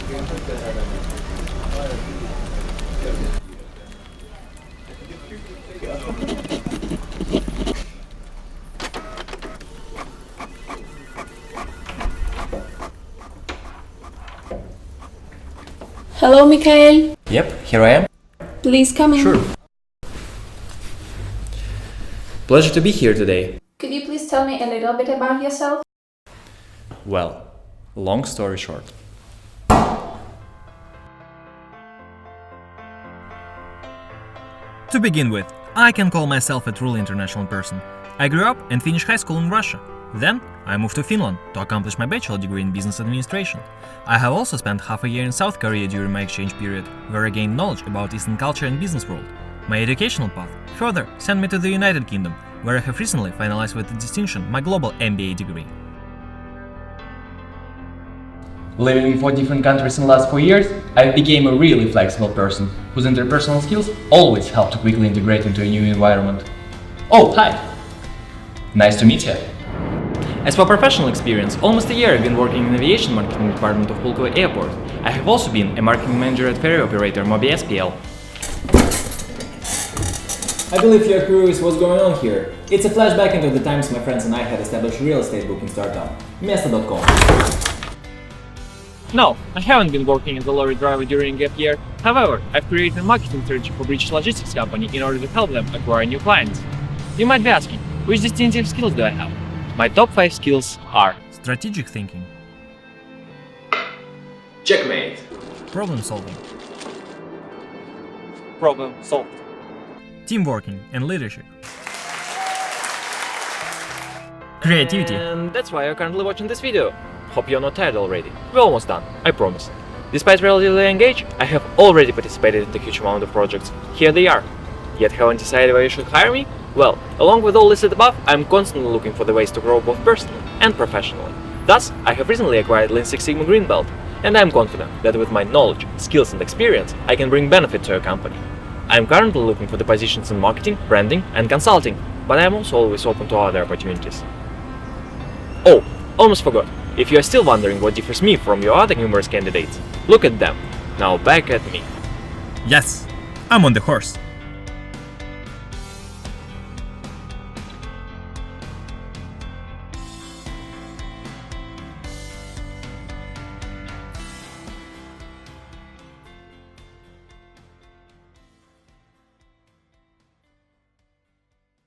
Hello, Mikhail. Yep, here I am. Please come in. Sure. Pleasure to be here today. Could you please tell me a little bit about yourself? Well, long story short. To begin with, I can call myself a truly international person. I grew up and finished high school in Russia. Then, I moved to Finland to accomplish my bachelor degree in business administration. I have also spent half a year in South Korea during my exchange period, where I gained knowledge about Eastern culture and business world. My educational path further sent me to the United Kingdom, where I have recently finalized with distinction my global MBA degree. Living in 4 different countries in the last 4 years, I became a really flexible person, whose interpersonal skills always help to quickly integrate into a new environment. Oh, hi! Nice to meet you. As for professional experience, almost a year I've been working in the aviation marketing department of Pulkovo Airport. I have also been a marketing manager at ferry operator Mobi SPL. I believe you're curious what's going on here. It's a flashback into the times my friends and I had established real estate booking startup, Mesta.com. No, I haven't been working as a lorry driver during a gap year. However, I've created a marketing strategy for British logistics company in order to help them acquire new clients. You might be asking, which distinctive skills do I have? My top 5 skills are Strategic thinking, Checkmate. problem solving, problem solved, teamworking and leadership, creativity, and that's why you're currently watching this video. Hope you're not tired already. We're almost done, I promise. Despite relatively young age, I have already participated in a huge amount of projects. Here they are. Yet haven't decided why you should hire me? Well, along with all listed above, I'm constantly looking for the ways to grow both personally and professionally. Thus, I have recently acquired Lean Six Sigma Green Belt, and I'm confident that with my knowledge, skills and experience, I can bring benefit to your company. I'm currently looking for the positions in marketing, branding and consulting, but I'm also always open to other opportunities. Oh, almost forgot. If you are still wondering what differs me from your other numerous candidates, look at them. Now back at me. Yes, I'm on the horse.